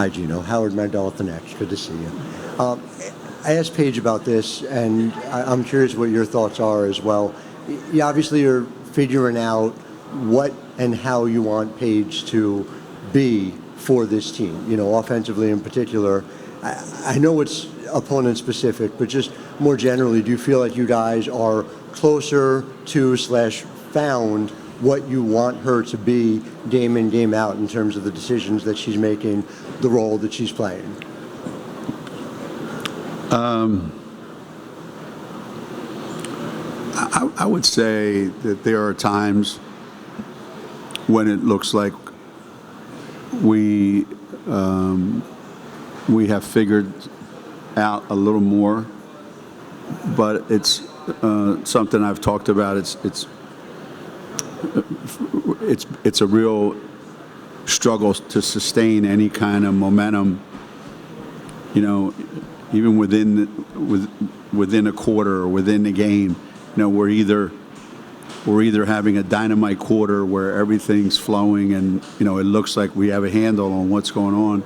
Hi, Geno. Howard Mandel at the Next. Good to see you. I asked Paige about this, and I'm curious what your thoughts are as well. You obviously are figuring out what and how you want Paige to be for this team, offensively in particular. I know it's opponent specific, but just more generally, do you feel like you guys are closer to / found what you want her to be game in, game out in terms of the decisions that she's making, the role that she's playing? I would say that there are times when it looks like we have figured out a little more, but it's something I've talked about. It's a real struggle to sustain any kind of momentum. Even within a quarter or within the game, we're either having a dynamite quarter where everything's flowing and it looks like we have a handle on what's going on,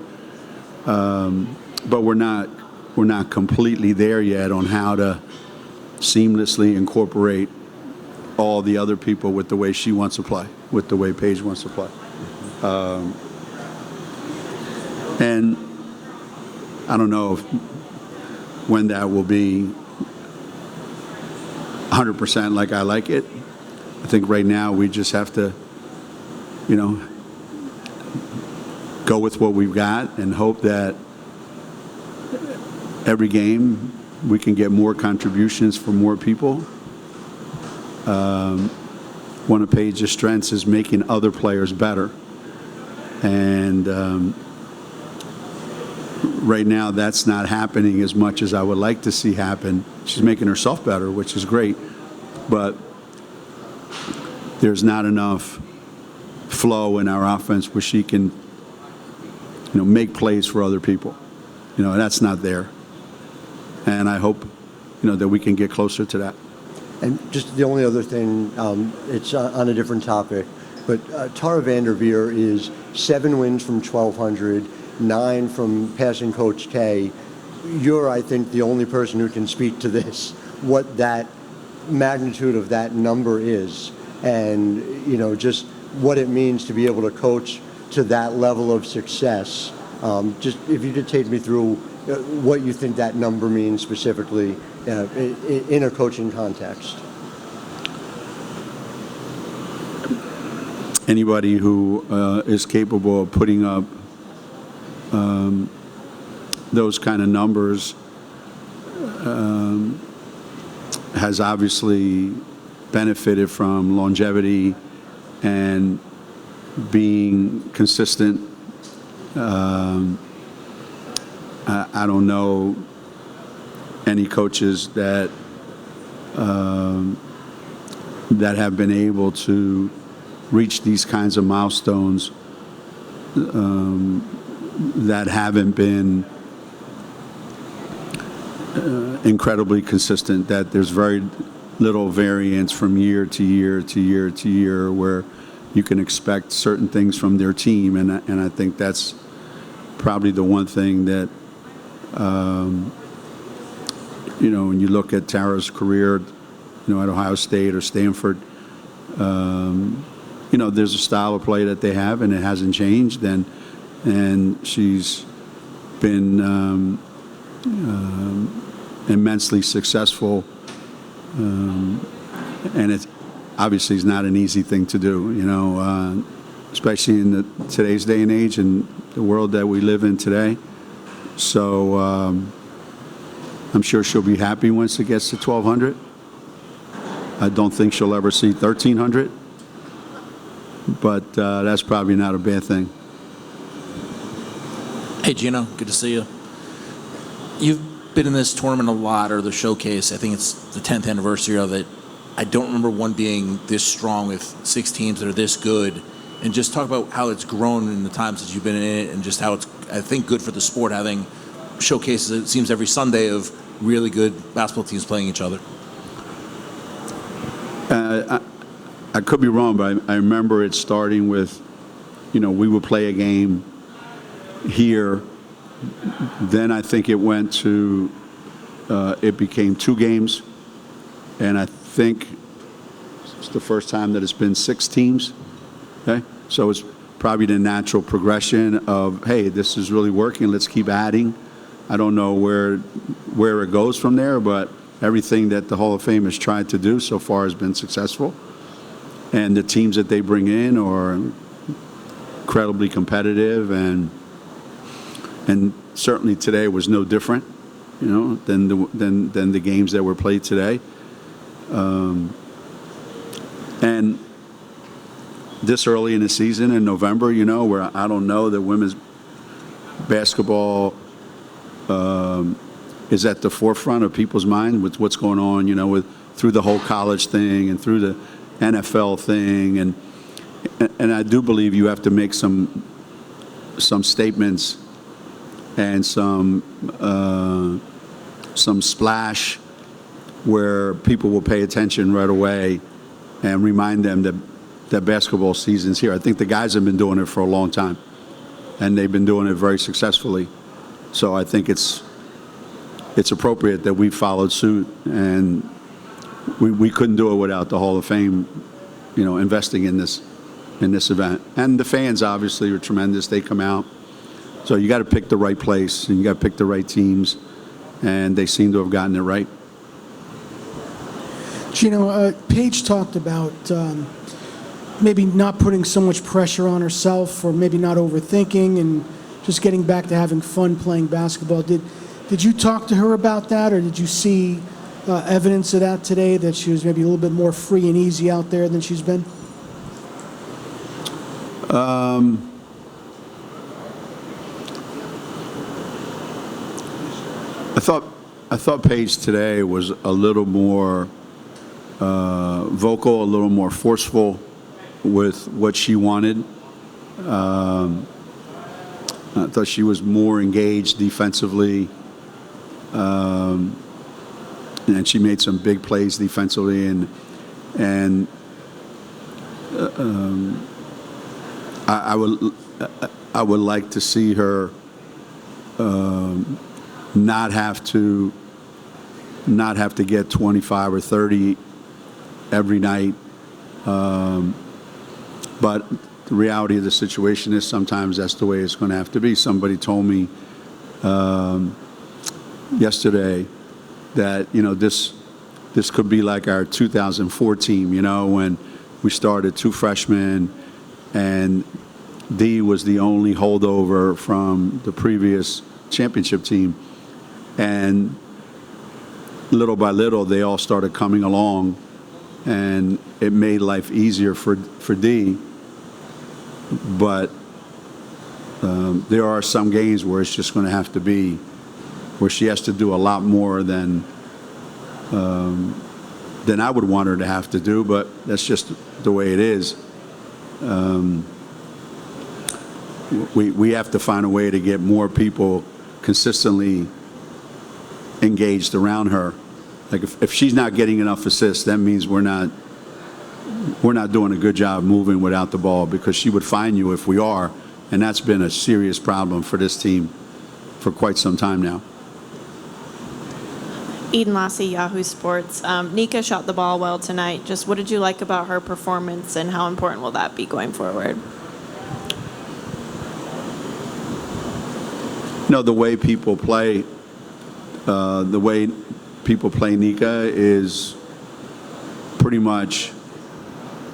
but we're not completely there yet on how to seamlessly incorporate all the other people with the way she wants to play, with the way Paige wants to play. And I don't know when that will be 100% like I like it. I think right now we just have to, go with what we've got and hope that every game we can get more contributions from more people. One of Paige's strengths is making other players better. And right now that's not happening as much as I would like to see happen. She's making herself better, which is great, but there's not enough flow in our offense where she can, make plays for other people. That's not there. And I hope, that we can get closer to that. And just the only other thing, it's on a different topic, but Tara Vanderveer is 7 wins from 1,200, 9 from passing Coach K. You're, I think, the only person who can speak to this, what that magnitude of that number is, and, just what it means to be able to coach to that level of success. Just if you could take me through what you think that number means specifically in a coaching context. Anybody who is capable of putting up those kind of numbers has obviously benefited from longevity and being consistent. I don't know any coaches that have been able to reach these kinds of milestones that haven't been incredibly consistent, that there's very little variance from year to year to year to year where you can expect certain things from their team. And I think that's probably the one thing that, when you look at Tara's career, at Ohio State or Stanford, there's a style of play that they have, and it hasn't changed. And she's been immensely successful, and it's obviously is not an easy thing to do, especially in today's day and age and the world that we live in today. So I'm sure she'll be happy once it gets to 1,200. I don't think she'll ever see 1,300, but that's probably not a bad thing. Hey, Geno, good to see you. You've been in this tournament a lot, or the showcase. I think it's the 10th anniversary of it. I don't remember one being this strong with 6 teams that are this good. And just talk about how it's grown in the time since you've been in it, and just how it's, I think, good for the sport having showcases, it seems, every Sunday of really good basketball teams playing each other. I could be wrong, but I remember it starting with, we would play a game here. Then I think it went to, it became 2 games, and I think it's the first time that it's been 6 teams. Okay, so it's probably the natural progression of, hey, this is really working. Let's keep adding. I don't know where it goes from there, but everything that the Hall of Fame has tried to do so far has been successful. And the teams that they bring in are incredibly competitive, and certainly today was no different, than the games that were played today. And this early in the season in November, where I don't know that women's basketball is at the forefront of people's mind with what's going on, through the whole college thing and through the NFL thing, and I do believe you have to make some statements and some splash where people will pay attention right away and remind them that basketball season's here. I think the guys have been doing it for a long time, and they've been doing it very successfully. So I think it's appropriate that we followed suit, and we couldn't do it without the Hall of Fame, investing in this event. And the fans obviously are tremendous. They come out. So you got to pick the right place, and you got to pick the right teams, and they seem to have gotten it right. Geno, Paige talked about maybe not putting so much pressure on herself, or maybe not overthinking, and just getting back to having fun playing basketball. Did you talk to her about that, or did you see evidence of that today, that she was maybe a little bit more free and easy out there than she's been? I thought Paige today was a little more vocal, a little more forceful with what she wanted. I thought she was more engaged defensively, and she made some big plays defensively, and I would like to see her not have to get 25 or 30 every night. But the reality of the situation is sometimes that's the way it's going to have to be. Somebody told me yesterday that this could be like our 2004 team, when we started 2 freshmen, and Dee was the only holdover from the previous championship team. And little by little, they all started coming along, and it made life easier for Dee. But there are some games where it's just going to have to be, where she has to do a lot more than I would want her to have to do, but that's just the way it is. We have to find a way to get more people consistently engaged around her. Like if she's not getting enough assists, that means we're not doing a good job moving without the ball, because she would find you if we are, and that's been a serious problem for this team for quite some time now. Eden Lassie, Yahoo Sports. Nika shot the ball well tonight. Just what did you like about her performance, and how important will that be going forward? The way people play, Nika is pretty much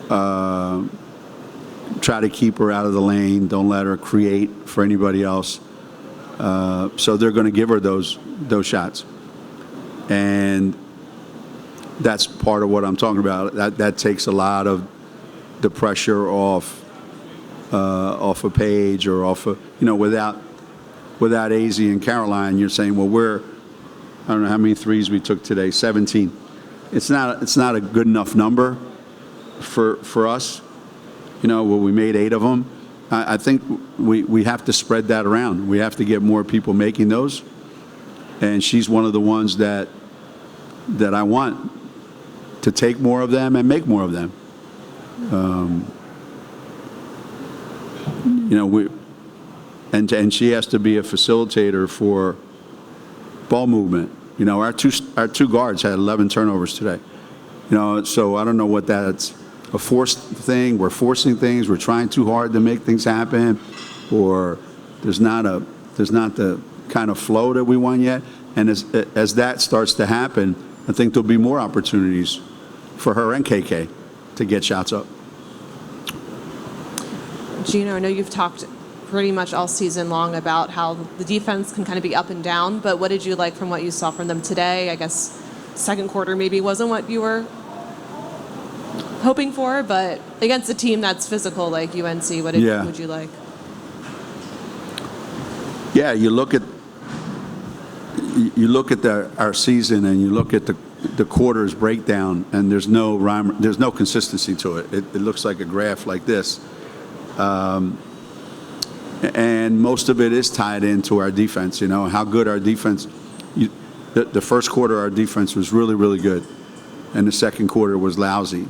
try to keep her out of the lane. Don't let her create for anybody else. So they're going to give her those shots, and that's part of what I'm talking about. That takes a lot of the pressure off of Paige, or off of, without Azzi and Caroline. You're saying, well, I don't know how many threes we took today, 17. It's not a good enough number for us, where we made 8 of them. I think we have to spread that around. We have to get more people making those, and she's one of the ones that I want to take more of them and make more of them. and she has to be a facilitator for ball movement. You know, our two guards had 11 turnovers today. You know, so I don't know what that's a forced thing. We're forcing things. We're trying too hard to make things happen, or there's not the kind of flow that we want yet. And as that starts to happen, I think there'll be more opportunities for her and KK to get shots up. Geno, I know you've talked pretty much all season long about how the defense can kind of be up and down, but what did you like from what you saw from them today? I guess second quarter maybe wasn't what you were hoping for, but against a team that's physical like UNC, what would you like? Yeah, you look at our season and you look at the quarters breakdown, and there's no rhyme, there's no consistency to it. It looks like a graph like this. And most of it is tied into our defense, you know, how good our defense. The first quarter, our defense was really, really good, and the second quarter was lousy.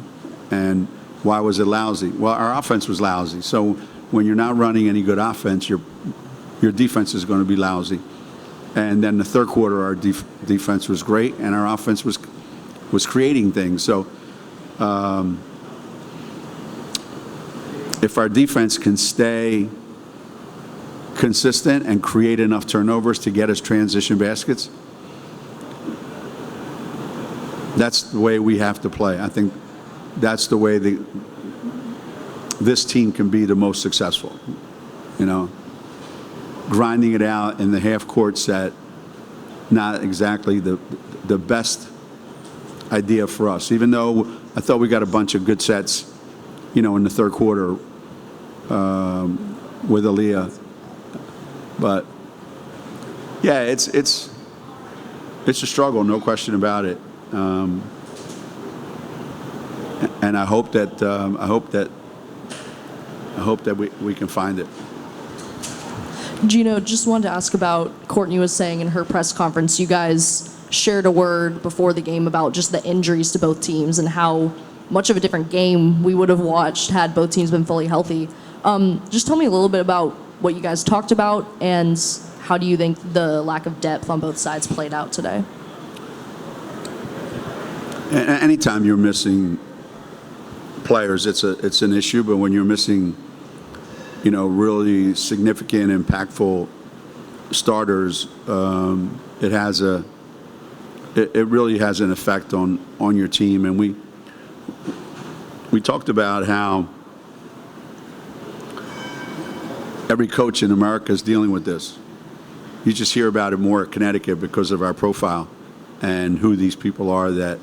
And why was it lousy? Well, our offense was lousy. So when you're not running any good offense, your defense is going to be lousy. And then the third quarter, our defense was great, and our offense was creating things. So if our defense can stay consistent and create enough turnovers to get us transition baskets, that's the way we have to play. I think that's the way this team can be the most successful. You know, grinding it out in the half-court set, not exactly the best idea for us. Even though I thought we got a bunch of good sets, you know, in the third quarter with Aaliyah. But yeah, it's a struggle, no question about it. And I hope that we can find it. Geno, just wanted to ask about Courtney was saying in her press conference, you guys shared a word before the game about just the injuries to both teams and how much of a different game we would have watched had both teams been fully healthy. Just tell me a little bit about what you guys talked about, and how do you think the lack of depth on both sides played out today? Anytime you're missing players, it's an issue. But when you're missing, you know, really significant, impactful starters, it really has an effect on your team. And we talked about how every coach in America is dealing with this. You just hear about it more at Connecticut because of our profile and who these people are that.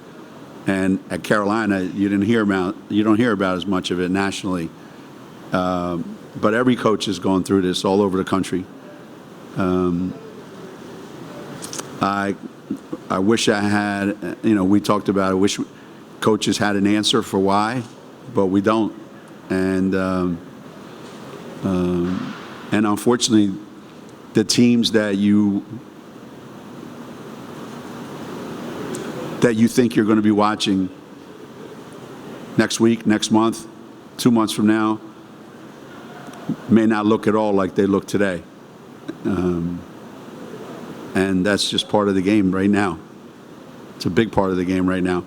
And at Carolina, you don't hear about as much of it nationally. But every coach is going through this all over the country. I wish I had, you know, we talked about, I wish coaches had an answer for why, but we don't. And unfortunately, the teams that you think you're going to be watching next week, next month, 2 months from now, may not look at all like they look today. And that's just part of the game right now. It's a big part of the game right now.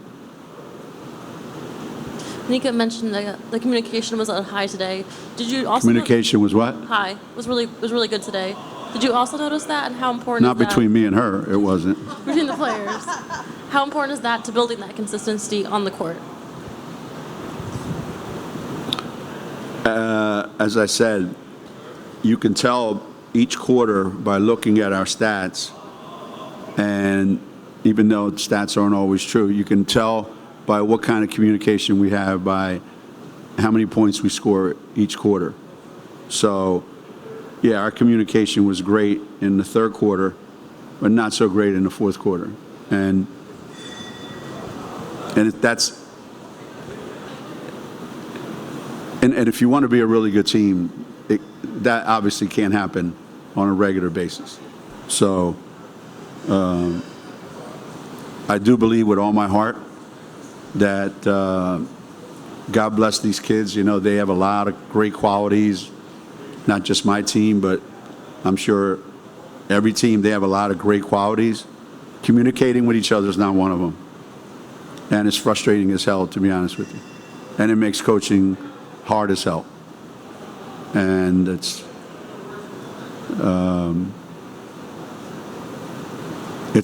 Nika mentioned the communication was high today. Did you also Communication was what? high? Was really good today. Did you also notice that, and how important Not is that? between me and her, it wasn't. Between the players. How important is that to building that consistency on the court? As I said, you can tell each quarter by looking at our stats, and even though stats aren't always true, you can tell by what kind of communication we have, by how many points we score each quarter. So, yeah, our communication was great in the third quarter, but not so great in the fourth quarter. And if you want to be a really good team, that obviously can't happen on a regular basis. So I do believe with all my heart that God bless these kids. You know, they have a lot of great qualities, not just my team, but I'm sure every team, they have a lot of great qualities. Communicating with each other is not one of them. And it's frustrating as hell, to be honest with you. And it makes coaching hard as hell. And it's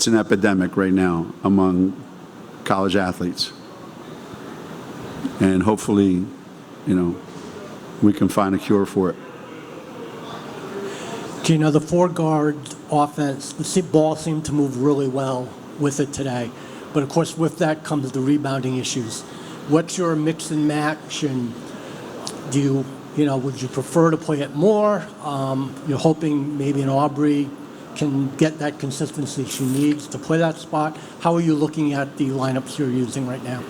an epidemic right now among college athletes. And hopefully, we can find a cure for it. Geno, the four-guard offense, the ball seemed to move really well with it today. But of course, with that comes the rebounding issues. What's your mix and match? And do would you prefer to play it more? You're hoping maybe an Aubrey can get that consistency she needs to play that spot. How are you looking at the lineups you're using right now?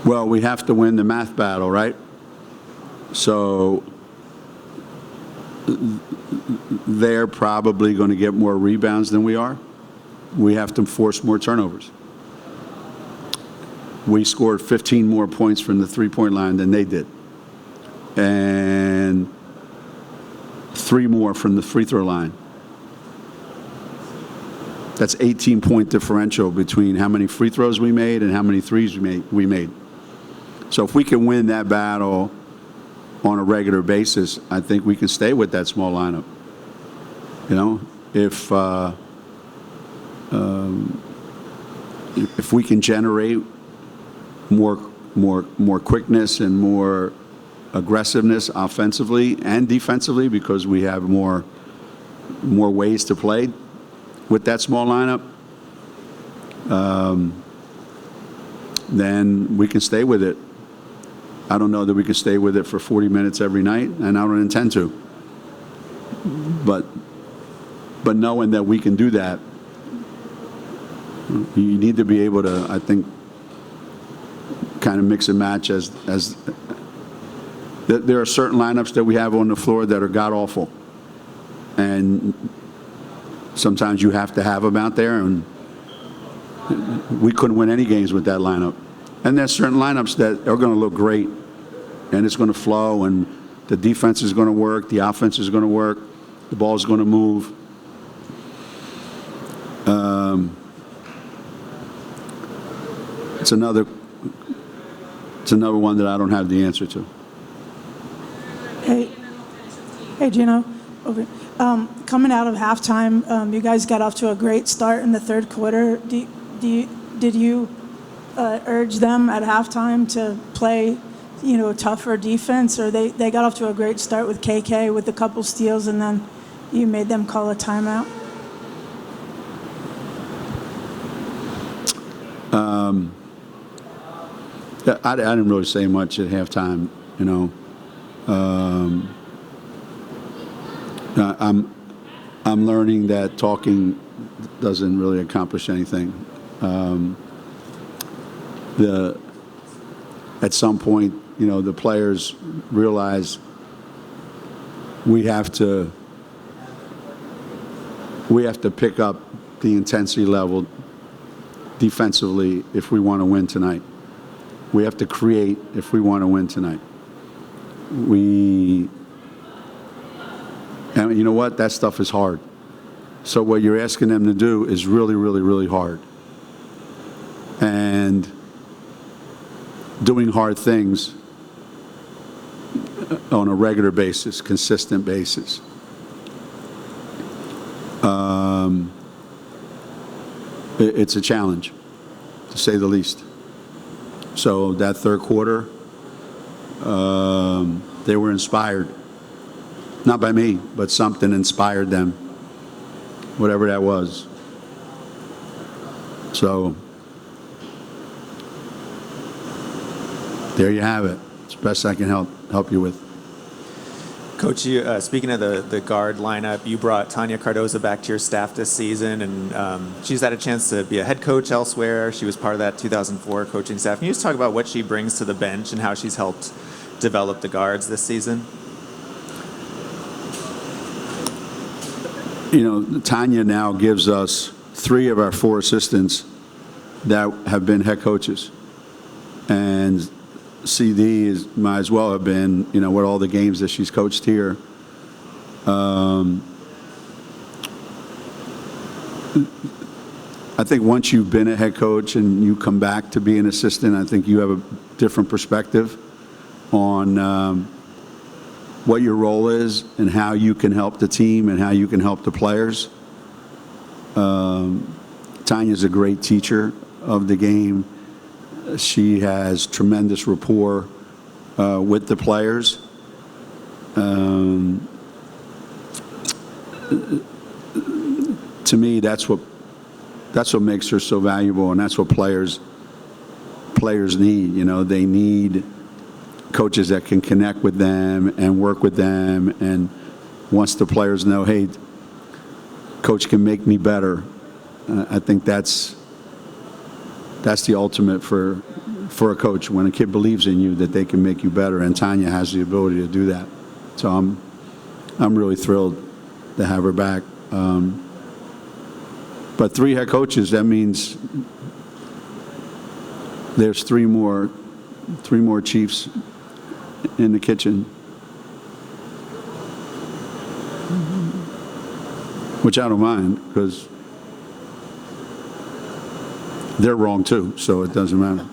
Well, we have to win the math battle, right? So they're probably going to get more rebounds than we are. We have to force more turnovers. We scored 15 more points from the three-point line than they did. And 3 more from the free throw line. That's 18-point differential between how many free throws we made and how many threes we made. So if we can win that battle on a regular basis, I think we can stay with that small lineup. If we can generate more quickness and more aggressiveness offensively and defensively, because we have more ways to play with that small lineup, then we can stay with it. I don't know that we can stay with it for 40 minutes every night, and I don't intend to. But knowing that we can do that, you need to be able to, I think, kind of mix and match as there are certain lineups that we have on the floor that are god-awful. And sometimes you have to have them out there, and we couldn't win any games with that lineup. And there's certain lineups that are going to look great, and it's going to flow, and the defense is going to work, the offense is going to work, the ball is going to move. It's another one that I don't have the answer to. Hey, Geno. Okay. Coming out of halftime, you guys got off to a great start in the third quarter. Did you urge them at halftime to play, tougher defense, or they got off to a great start with KK with a couple steals, and then you made them call a timeout? I didn't really say much at halftime, I'm learning that talking doesn't really accomplish anything. At some point, the players realize we have to pick up the intensity level defensively if we want to win tonight. We have to create if we want to win tonight. And you know what? That stuff is hard. So what you're asking them to do is really, really, really hard. And doing hard things on a regular basis, consistent basis. It's a challenge, to say the least. So that third quarter, they were inspired. Not by me, but something inspired them, whatever that was. So there you have it. It's the best I can help you with. Coach, speaking of the guard lineup, you brought Tanya Cardoza back to your staff this season, and she's had a chance to be a head coach elsewhere. She was part of that 2004 coaching staff. Can you just talk about what she brings to the bench and how she's helped develop the guards this season? Tanya now gives us 3 of our 4 assistants that have been head coaches. And CD might as well have been, with all the games that she's coached here. I think once you've been a head coach and you come back to be an assistant, I think you have a different perspective on what your role is and how you can help the team and how you can help the players. Tanya's a great teacher of the game. She has tremendous rapport with the players. To me, that's what makes her so valuable, and that's what players need. They need coaches that can connect with them and work with them, and once the players know, hey, coach can make me better. I think that's the ultimate for a coach, when a kid believes in you that they can make you better, and Tanya has the ability to do that. So I'm really thrilled to have her back. But 3 head coaches, that means there's three more chiefs in the kitchen, which I don't mind, because they're wrong too, so it doesn't matter.